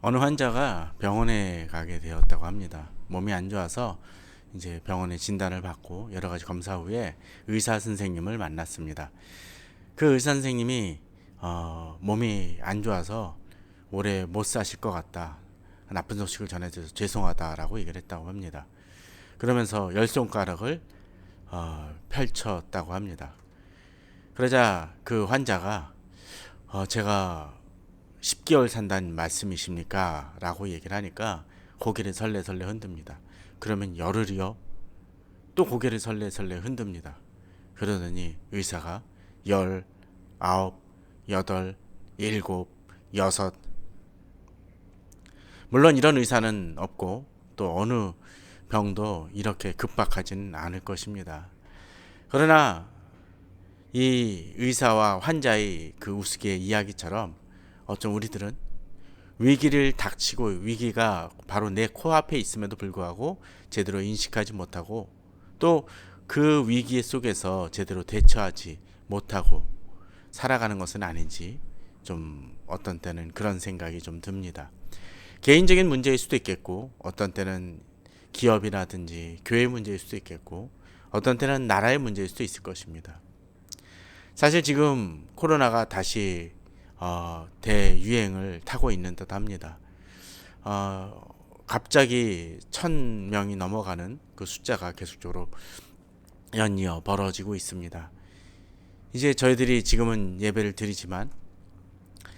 어느 환자가 병원에 가게 되었다고 합니다. 몸이 안 좋아서 이제 병원에 진단을 받고 여러 가지 검사 후에 의사 선생님을 만났습니다. 그 의사 선생님이 몸이 안 좋아서 오래 못 사실 것 같다. 나쁜 소식을 전해줘서 죄송하다라고 얘기를 했다고 합니다. 그러면서 열 손가락을 펼쳤다고 합니다. 그러자 그 환자가 제가 10개월 산다는 말씀이십니까? 라고 얘기를 하니까 고개를 설레설레 흔듭니다. 그러면 열흘이요? 또 고개를 설레설레 흔듭니다. 그러더니 의사가 열, 아홉, 여덟, 일곱, 여섯. 물론 이런 의사는 없고 또 어느 병도 이렇게 급박하지는 않을 것입니다. 그러나 이 의사와 환자의 그 우스개 이야기처럼 어쩜 우리들은 위기를 닥치고 위기가 바로 내 코앞에 있음에도 불구하고 제대로 인식하지 못하고 또 그 위기 속에서 제대로 대처하지 못하고 살아가는 것은 아닌지 좀 어떤 때는 그런 생각이 좀 듭니다. 개인적인 문제일 수도 있겠고 어떤 때는 기업이라든지 교회 문제일 수도 있겠고 어떤 때는 나라의 문제일 수도 있을 것입니다. 사실 지금 코로나가 다시 대유행을 타고 있는 듯 합니다. 갑자기 1,000명이 넘어가는 그 숫자가 계속적으로 연이어 벌어지고 있습니다. 이제 저희들이 지금은 예배를 드리지만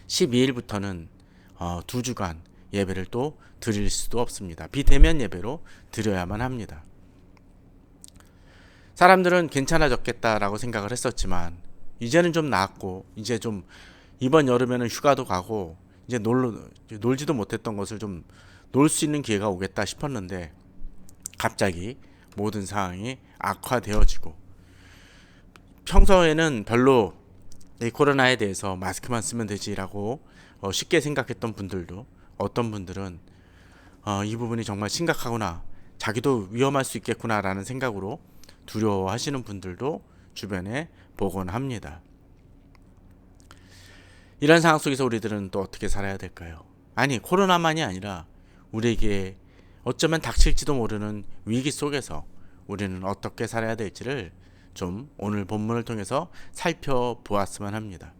12일부터는 2주간 예배를 또 드릴 수도 없습니다. 비대면 예배로 드려야만 합니다. 사람들은 괜찮아졌겠다라고 생각을 했었지만 이제는 좀 나았고 이제 좀 이번 여름에는 휴가도 가고 이제 놀지도 못했던 것을 좀 놀 수 있는 기회가 오겠다 싶었는데 갑자기 모든 상황이 악화되어지고 평소에는 별로 이 코로나에 대해서 마스크만 쓰면 되지라고 쉽게 생각했던 분들도 어떤 분들은 이 부분이 정말 심각하구나, 자기도 위험할 수 있겠구나라는 생각으로 두려워하시는 분들도 주변에 보곤 합니다. 이런 상황 속에서 우리들은 또 어떻게 살아야 될까요? 아니, 코로나만이 아니라 우리에게 어쩌면 닥칠지도 모르는 위기 속에서 우리는 어떻게 살아야 될지를 좀 오늘 본문을 통해서 살펴보았으면 합니다.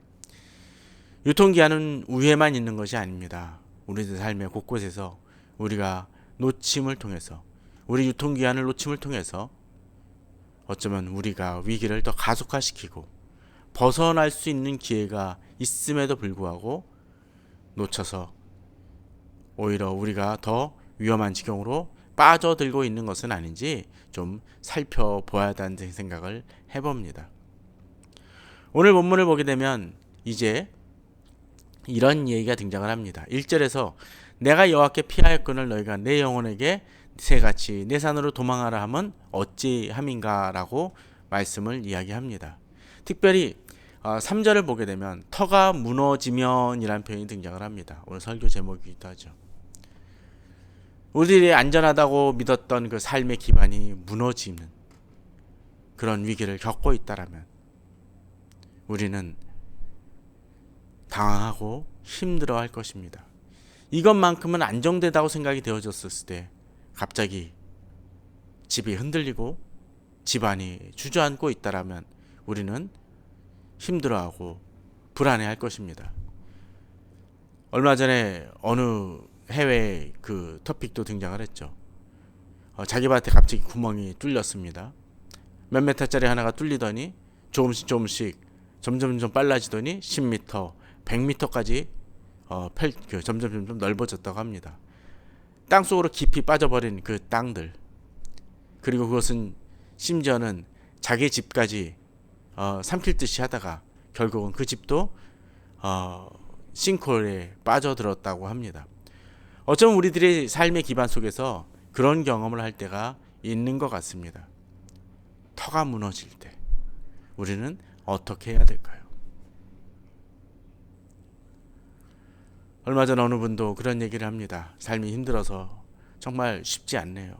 유통기한은 위에만 있는 것이 아닙니다. 우리들 삶의 곳곳에서 우리가 놓침을 통해서, 우리 유통기한을 놓침을 통해서 어쩌면 우리가 위기를 더 가속화시키고 벗어날 수 있는 기회가 있음에도 불구하고 놓쳐서 오히려 우리가 더 위험한 지경으로 빠져들고 있는 것은 아닌지 좀 살펴보아야 한다는 생각을 해봅니다. 오늘 본문을 보게 되면 이제 이런 얘기가 등장을 합니다. 1절에서 내가 여호와께 피하였거늘 너희가 내 영혼에게 새같이 내 산으로 도망하라 함은 어찌함인가 라고 말씀을 이야기합니다. 특별히 3절을 보게 되면 터가 무너지면 이라는 표현이 등장을 합니다. 오늘 설교 제목이기도 하죠. 우리들이 안전하다고 믿었던 그 삶의 기반이 무너지는 그런 위기를 겪고 있다라면 우리는 당황하고 힘들어할 것입니다. 이것만큼은 안정되다고 생각이 되어졌을 때 갑자기 집이 흔들리고 집안이 주저앉고 있다라면 우리는 힘들어하고 불안해할 것입니다. 얼마 전에 어느 해외 그 토픽도 등장을 했죠. 자기 밭에 갑자기 구멍이 뚫렸습니다. 몇 메타짜리 하나가 뚫리더니 조금씩 점점 빨라지더니 10m, 100m까지 점점 넓어졌다고 합니다. 땅속으로 깊이 빠져버린 그 땅들, 그리고 그것은 심지어는 자기 집까지 삼킬 듯이 하다가 결국은 그 집도 싱크홀에 빠져들었다고 합니다. 어쩌면 우리들의 삶의 기반 속에서 그런 경험을 할 때가 있는 것 같습니다. 터가 무너질 때 우리는 어떻게 해야 될까요? 얼마 전 어느 분도 그런 얘기를 합니다. 삶이 힘들어서 정말 쉽지 않네요.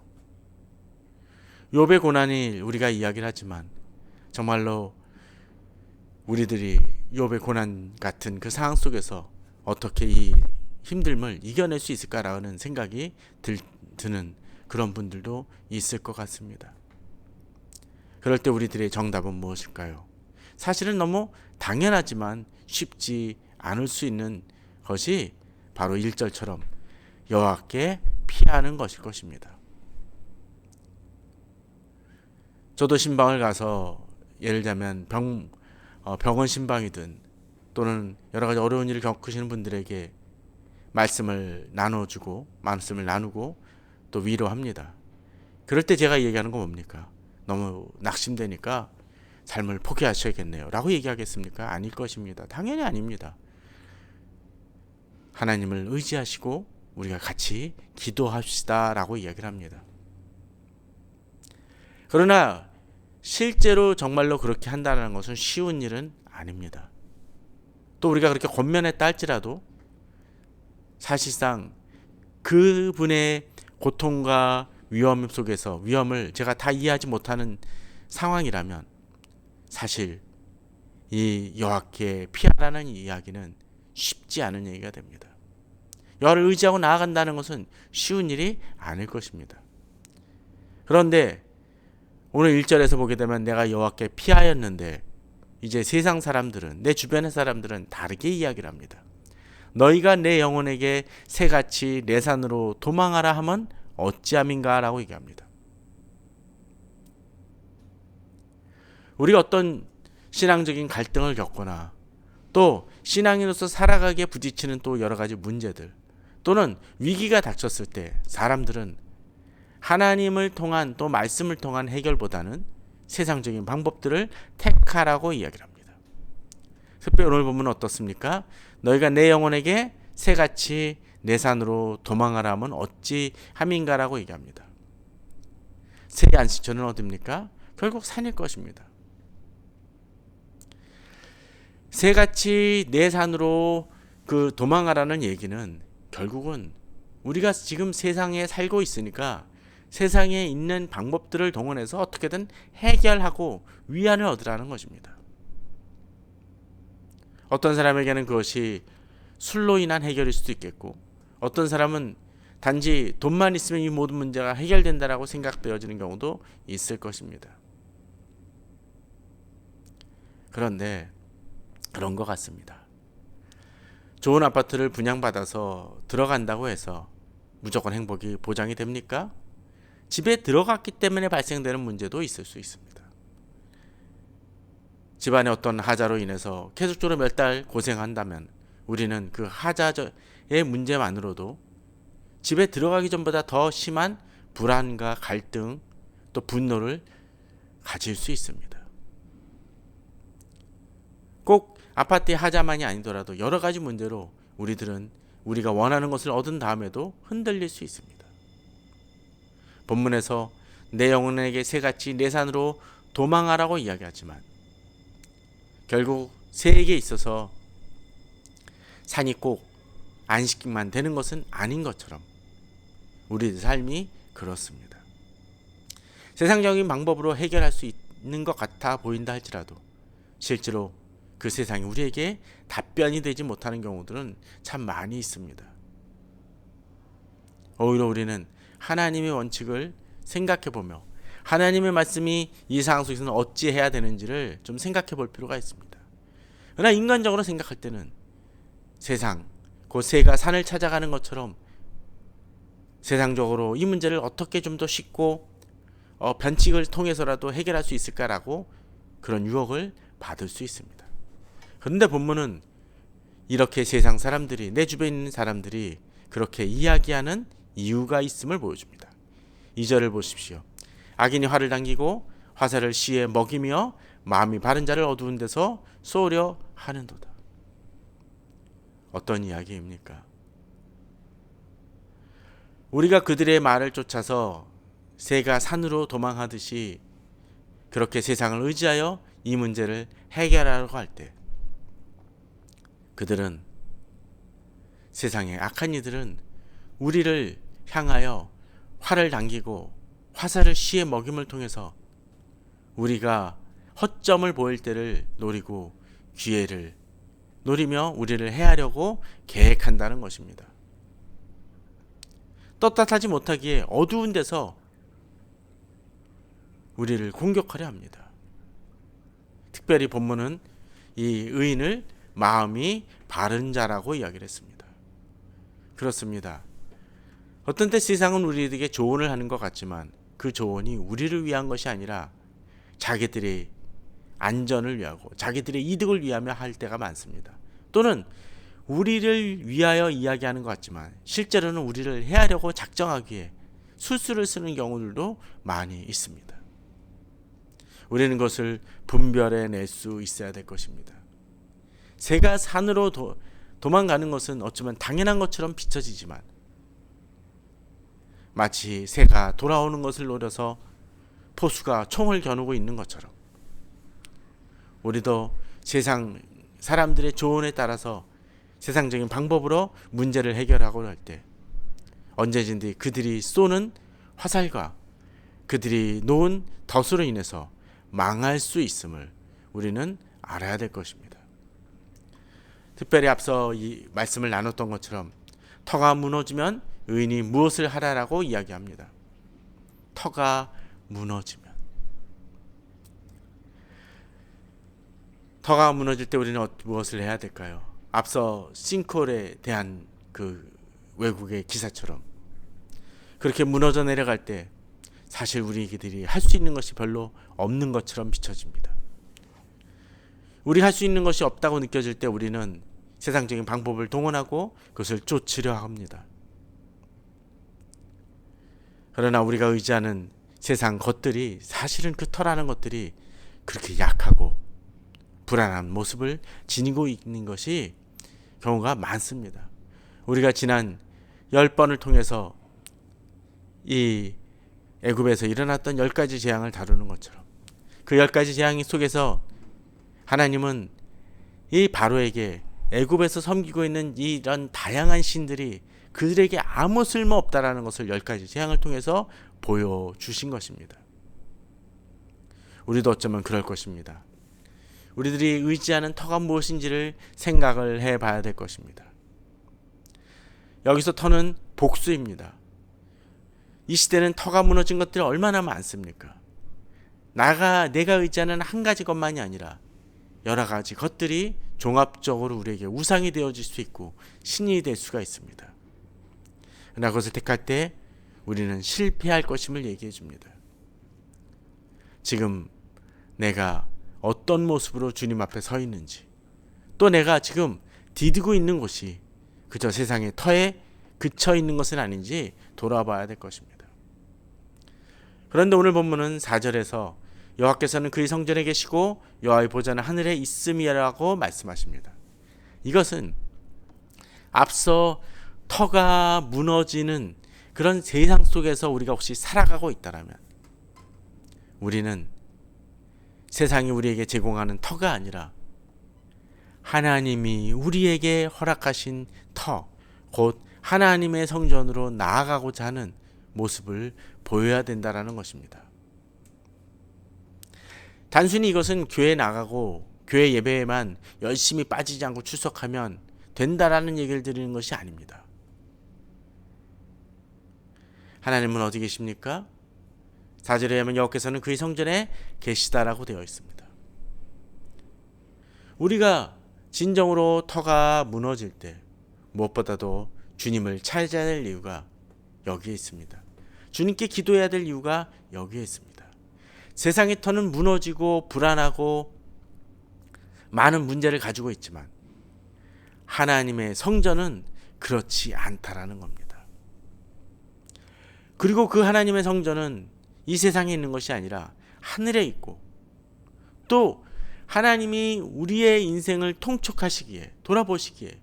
욥의 고난이 우리가 이야기를 하지만 정말로 우리들이 욥의 고난 같은 그 상황 속에서 어떻게 이 힘듦을 이겨낼 수 있을까라는 생각이 드는 그런 분들도 있을 것 같습니다. 그럴 때 우리들의 정답은 무엇일까요? 사실은 너무 당연하지만 쉽지 않을 수 있는 것이 바로 1절처럼 여호와께 피하는 것일 것입니다. 저도 신방을 가서 예를 들면 병원 신방이든 또는 여러 가지 어려운 일을 겪으시는 분들에게 말씀을 나누고 또 위로합니다. 그럴 때 제가 얘기하는 건 뭡니까? 너무 낙심되니까 삶을 포기하셔야겠네요 라고 얘기하겠습니까? 아닐 것입니다. 당연히 아닙니다. 하나님을 의지하시고 우리가 같이 기도합시다 라고 이야기를 합니다. 그러나 실제로 정말로 그렇게 한다는 것은 쉬운 일은 아닙니다. 또 우리가 그렇게 권면했다 할지라도 사실상 그분의 고통과 위험 속에서 위험을 제가 다 이해하지 못하는 상황이라면 사실 이 여호와께 피하라는 이야기는 쉽지 않은 얘기가 됩니다. 여호와를 의지하고 나아간다는 것은 쉬운 일이 아닐 것입니다. 그런데 오늘 1절에서 보게 되면 내가 여호와께 피하였는데 이제 세상 사람들은 내 주변의 사람들은 다르게 이야기를 합니다. 너희가 내 영혼에게 새같이 내 산으로 도망하라 하면 어찌함인가 라고 얘기합니다. 우리가 어떤 신앙적인 갈등을 겪거나 또 신앙인으로서 살아가기에 부딪히는 또 여러 가지 문제들 또는 위기가 닥쳤을 때 사람들은 하나님을 통한 또 말씀을 통한 해결보다는 세상적인 방법들을 택하라고 이야기를 합니다. 특별히 오늘 보면 어떻습니까? 너희가 내 영혼에게 새같이 내 산으로 도망하라 하면 어찌 함인가라고 얘기합니다. 새의 안식처는 어디입니까? 결국 산일 것입니다. 새같이 내 산으로 도망하라는 얘기는 결국은 우리가 지금 세상에 살고 있으니까 세상에 있는 방법들을 동원해서 어떻게든 해결하고 위안을 얻으라는 것입니다. 어떤 사람에게는 그것이 술로 인한 해결일 수도 있겠고 어떤 사람은 단지 돈만 있으면 이 모든 문제가 해결된다라고 생각되어지는 경우도 있을 것입니다. 그런데 그런 것 같습니다. 좋은 아파트를 분양받아서 들어간다고 해서 무조건 행복이 보장이 됩니까? 집에 들어갔기 때문에 발생되는 문제도 있을 수 있습니다. 집안의 어떤 하자로 인해서 계속적으로 몇 달 고생한다면 우리는 그 하자의 문제만으로도 집에 들어가기 전보다 더 심한 불안과 갈등 또 분노를 가질 수 있습니다. 꼭 아파트의 하자만이 아니더라도 여러 가지 문제로 우리들은 우리가 원하는 것을 얻은 다음에도 흔들릴 수 있습니다. 본문에서 내 영혼에게 새같이 내 산으로 도망하라고 이야기하지만 결국 새에게 있어서 산이 꼭 안식만 되는 것은 아닌 것처럼 우리의 삶이 그렇습니다. 세상적인 방법으로 해결할 수 있는 것 같아 보인다 할지라도 실제로 그 세상이 우리에게 답변이 되지 못하는 경우들은 참 많이 있습니다. 오히려 우리는 하나님의 원칙을 생각해보며 하나님의 말씀이 이 상황 속에서는 어찌 해야 되는지를 좀 생각해 볼 필요가 있습니다. 그러나 인간적으로 생각할 때는 세상, 그 새가 산을 찾아가는 것처럼 세상적으로 이 문제를 어떻게 좀 더 쉽고 변칙을 통해서라도 해결할 수 있을까라고 그런 유혹을 받을 수 있습니다. 그런데 본문은 이렇게 세상 사람들이 내 주변에 있는 사람들이 그렇게 이야기하는 이유가 있음을 보여줍니다. 2절을 보십시오. 악인이 활을 당기고 화살을 시에 먹이며 마음이 바른 자를 어두운 데서 쏘려 하는도다. 어떤 이야기입니까? 우리가 그들의 말을 쫓아서 새가 산으로 도망하듯이 그렇게 세상을 의지하여 이 문제를 해결하려고 할 때 그들은 세상의 악한 이들은 우리를 향하여 활을 당기고 화살을 시에 먹임을 통해서 우리가 허점을 보일 때를 노리고 기회를 노리며 우리를 해하려고 계획한다는 것입니다. 떳떳하지 못하기에 어두운 데서 우리를 공격하려 합니다. 특별히 본문은 이 의인을 마음이 바른 자라고 이야기를 했습니다. 그렇습니다. 어떤 때 세상은 우리에게 조언을 하는 것 같지만 그 조언이 우리를 위한 것이 아니라 자기들의 안전을 위하고 자기들의 이득을 위하며 할 때가 많습니다. 또는 우리를 위하여 이야기하는 것 같지만 실제로는 우리를 해하려고 작정하기에 술수를 쓰는 경우들도 많이 있습니다. 우리는 그것을 분별해낼 수 있어야 될 것입니다. 새가 산으로 도망가는 것은 어쩌면 당연한 것처럼 비춰지지만 마치 새가 돌아오는 것을 노려서 포수가 총을 겨누고 있는 것처럼 우리도 세상 사람들의 조언에 따라서 세상적인 방법으로 문제를 해결하고 할 때 언제든지 그들이 쏘는 화살과 그들이 놓은 덫으로 인해서 망할 수 있음을 우리는 알아야 될 것입니다. 특별히 앞서 이 말씀을 나눴던 것처럼 터가 무너지면 의인이 무엇을 하라라고 이야기합니다. 터가 무너지면 터가 무너질 때 우리는 무엇을 해야 될까요? 앞서 싱크홀에 대한 그 외국의 기사처럼 그렇게 무너져 내려갈 때 사실 우리들이 할 수 있는 것이 별로 없는 것처럼 비춰집니다. 우리 할 수 있는 것이 없다고 느껴질 때 우리는 세상적인 방법을 동원하고 그것을 쫓으려 합니다. 그러나 우리가 의지하는 세상 것들이 사실은 그 터라는 것들이 그렇게 약하고 불안한 모습을 지니고 있는 것이 경우가 많습니다. 우리가 지난 10번을 통해서 이 애굽에서 일어났던 10가지 재앙을 다루는 것처럼 그 10가지 재앙 속에서 하나님은 이 바로에게 애굽에서 섬기고 있는 이런 다양한 신들이 그들에게 아무 쓸모 없다라는 것을 10가지 재앙을 통해서 보여주신 것입니다. 우리도 어쩌면 그럴 것입니다. 우리들이 의지하는 터가 무엇인지를 생각을 해봐야 될 것입니다. 여기서 터는 복수입니다. 이 시대는 터가 무너진 것들이 얼마나 많습니까? 내가 의지하는 한 가지 것만이 아니라 여러 가지 것들이 종합적으로 우리에게 우상이 되어질 수 있고 신이 될 수가 있습니다. 그러나 그것을 택할 때 우리는 실패할 것임을 얘기해 줍니다. 지금 내가 어떤 모습으로 주님 앞에 서 있는지, 또 내가 지금 디디고 있는 곳이 그저 세상의 터에 그쳐 있는 것은 아닌지 돌아봐야 될 것입니다. 그런데 오늘 본문은 4절에서 여호와께서는 그의 성전에 계시고 여호와의 보좌는 하늘에 있음이라고 말씀하십니다. 이것은 앞서 터가 무너지는 그런 세상 속에서 우리가 혹시 살아가고 있다면 우리는 세상이 우리에게 제공하는 터가 아니라 하나님이 우리에게 허락하신 터, 곧 하나님의 성전으로 나아가고자 하는 모습을 보여야 된다는 것입니다. 단순히 이것은 교회에 나가고 교회 예배에만 열심히 빠지지 않고 출석하면 된다라는 얘기를 드리는 것이 아닙니다. 하나님은 어디 계십니까? 4절에 하면 여호와께서는 그의 성전에 계시다라고 되어 있습니다. 우리가 진정으로 터가 무너질 때 무엇보다도 주님을 찾아야 될 이유가 여기에 있습니다. 주님께 기도해야 될 이유가 여기에 있습니다. 세상의 터는 무너지고 불안하고 많은 문제를 가지고 있지만 하나님의 성전은 그렇지 않다라는 겁니다. 그리고 그 하나님의 성전은 이 세상에 있는 것이 아니라 하늘에 있고 또 하나님이 우리의 인생을 통촉하시기에 돌아보시기에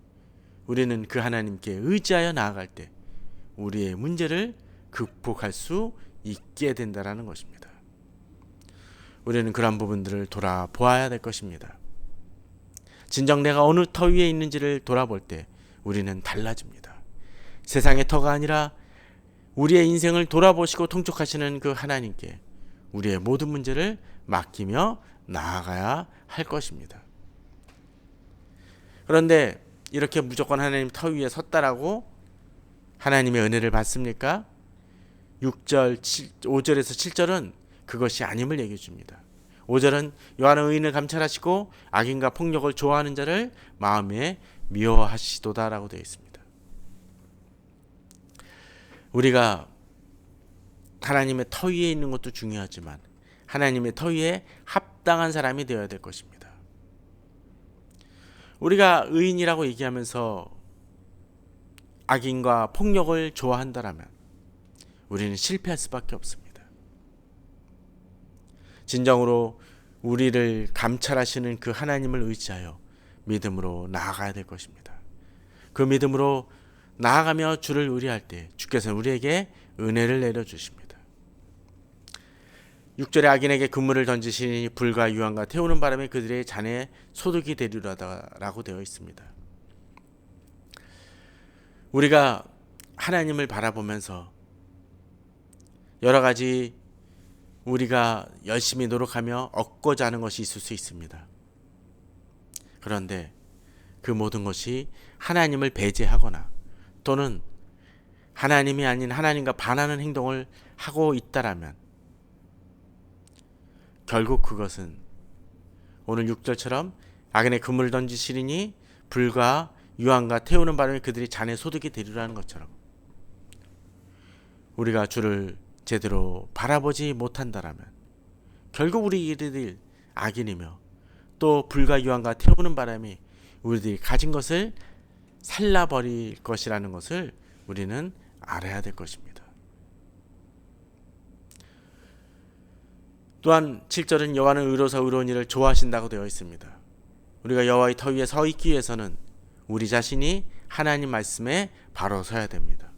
우리는 그 하나님께 의지하여 나아갈 때 우리의 문제를 극복할 수 있게 된다는 것입니다. 우리는 그런 부분들을 돌아보아야 될 것입니다. 진정 내가 어느 터 위에 있는지를 돌아볼 때 우리는 달라집니다. 세상의 터가 아니라 우리의 인생을 돌아보시고 통촉하시는 그 하나님께 우리의 모든 문제를 맡기며 나아가야 할 것입니다. 그런데 이렇게 무조건 하나님 터 위에 섰다라고 하나님의 은혜를 받습니까? 5절에서 7절은 그것이 아님을 얘기해 줍니다. 5절은 여호와는 의인을 감찰하시고 악인과 폭력을 좋아하는 자를 마음에 미워하시도다라고 되어 있습니다. 우리가 하나님의 터 위에 있는 것도 중요하지만 하나님의 터 위에 합당한 사람이 되어야 될 것입니다. 우리가 의인이라고 얘기하면서 악인과 폭력을 좋아한다라면 우리는 실패할 수밖에 없습니다. 진정으로 우리를 감찰하시는 그 하나님을 의지하여 믿음으로 나아가야 될 것입니다. 그 믿음으로 나아가며 주를 의뢰할 때 주께서는 우리에게 은혜를 내려주십니다. 6절에 악인에게 그물을 던지시니 불과 유황과 태우는 바람에 그들의 잔에 소득이 되리라라고 되어 있습니다. 우리가 하나님을 바라보면서 여러 가지 우리가 열심히 노력하며 얻고자 하는 것이 있을 수 있습니다. 그런데 그 모든 것이 하나님을 배제하거나 또는 하나님이 아닌 하나님과 반하는 행동을 하고 있다라면 결국 그것은 오늘 6절처럼 악인의 그물을 던지시리니 불과 유황과 태우는 바람에 그들이 잔에 소득이 되리라는 것처럼 우리가 주를 제대로 바라보지 못한다라면 결국 우리들이 악인이며 또 불과 유황과 태우는 바람이 우리들이 가진 것을 살라버릴 것이라는 것을 우리는 알아야 될 것입니다. 또한 7절은 여호와는 의로서 의로운 일을 좋아하신다고 되어 있습니다. 우리가 여호와의 터 위에 서 있기 위해서는 우리 자신이 하나님 말씀에 바로 서야 됩니다.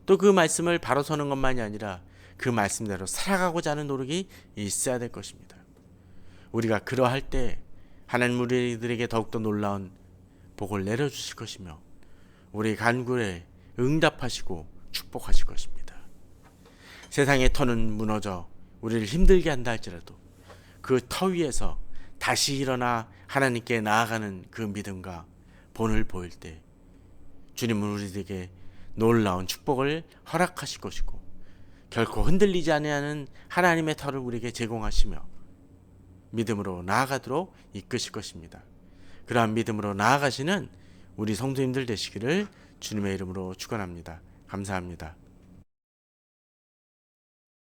또 그 말씀을 바로 서는 것만이 아니라 그 말씀대로 살아가고자 하는 노력이 있어야 될 것입니다. 우리가 그러할 때 하나님 우리들에게 더욱더 놀라운 복을 내려주실 것이며 우리 간구에 응답하시고 축복하실 것입니다. 세상의 터는 무너져 우리를 힘들게 한다 할지라도 그 터 위에서 다시 일어나 하나님께 나아가는 그 믿음과 본을 보일 때 주님은 우리들에게 놀라운 축복을 허락하실 것이고 결코 흔들리지 아니하는 하나님의 터를 우리에게 제공하시며 믿음으로 나아가도록 이끄실 것입니다. 그러한 믿음으로 나아가시는 우리 성도님들 되시기를 주님의 이름으로 축원합니다. 감사합니다.